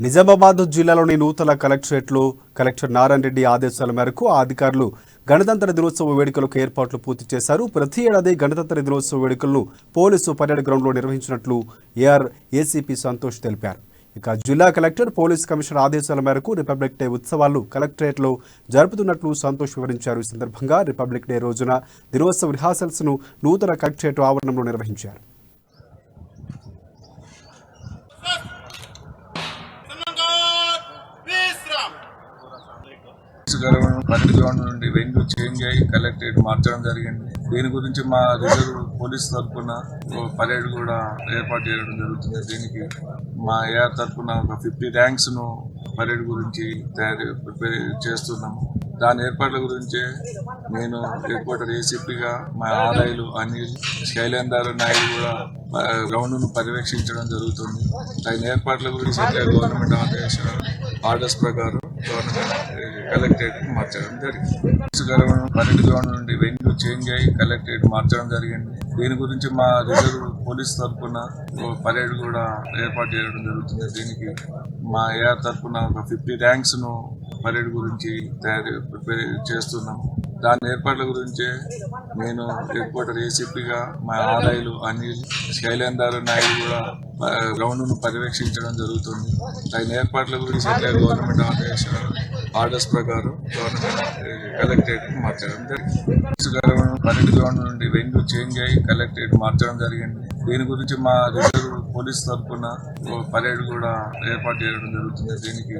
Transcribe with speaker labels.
Speaker 1: నిజామాబాద్ జిల్లాలోని నూతన కలెక్టరేట్లో కలెక్టర్ నారాయణ రెడ్డి ఆదేశాల మేరకు ఆ అధికారులు గణతంత్ర దినోత్సవ వేడుకలకు ఏర్పాట్లు పూర్తి చేశారు. ప్రతి ఏడాది గణతంత్ర దినోత్సవ వేడుకలను పోలీసు పరేడ్ గ్రౌండ్లో నిర్వహించినట్లు ఏసీపీ సంతోష్ తెలిపారు. ఇక జిల్లా కలెక్టర్ పోలీస్ కమిషనర్ ఆదేశాల మేరకు రిపబ్లిక్ డే ఉత్సవాలు కలెక్టరేట్లో జరుపుతున్నట్లు సంతోష్ వివరించారు. ఈ సందర్భంగా రిపబ్లిక్ డే రోజున దినోత్సవ రిహార్సల్స్ ను నూతన కలెక్టరేట్ ఆవరణంలో నిర్వహించారు.
Speaker 2: పరేడ్ గ్రౌండ్ నుండి వెన్యూ చేంజ్ అయ్యి కలెక్టరేట్ మార్చడం జరిగింది. దీని గురించి మా రిజర్వ్ పోలీస్ తరఫున పరేడ్ కూడా ఏర్పాటు చేయడం జరుగుతుంది. దీనికి మా ఏఆర్ తరఫున ఒక 50 ర్యాంక్స్ ను పరేడ్ గురించి ప్రిపేర్ చేస్తున్నాము. దాని ఏర్పాట్ల గురించి నేను హెడ్ క్వార్టర్ ఏసీపీగా మా ఆర్ఐలు అనిల్, శైలేందర్ నాయుడు కూడా గ్రౌండ్ ను పర్యవేక్షించడం జరుగుతుంది. దాని ఏర్పాట్ల గురించి గవర్నమెంట్ ఆర్డర్స్ ప్రకారం కలెక్టరేట్ మార్చడం జరిగింది. పరేడ్ గ్రౌండ్ నుండి వెన్యూ చేంజ్ అయ్యి కలెక్టరేట్ మార్చడం జరిగింది. దీని గురించి మా రిజర్వ్ పోలీస్ తరఫున పరేడ్ కూడా ఏర్పాటు చేయడం జరుగుతుంది. దీనికి మా ఏఆర్ తరఫున ఒక 50 ర్యాంక్స్ ను పరేడ్ గురించి ప్రిపేర్ చేస్తున్నాము. దాని ఏర్పాట్ల గురించి నేను హెడ్ క్వార్టర్ ఏసీపీగా మా ఆర్ఐలు అనిల్, శైలేందర్ నాయుడు కూడా గ్రౌండ్ ను పర్యవేక్షించడం జరుగుతుంది. దాని ఏర్పాట్ల గురించి గవర్నమెంట్ ఆర్డర్స్ ప్రకారం కలెక్టరేట్ మార్చడం జరిగింది. పరేడ్ గ్రౌండ్ నుండి వెన్యూ చేంజ్ అయ్యి కలెక్టరేట్ మార్చడం జరిగింది. దీని గురించి మా రిజర్వ్ పోలీస్ తరఫున పరేడ్ కూడా ఏర్పాటు చేయడం జరుగుతుంది. దీనికి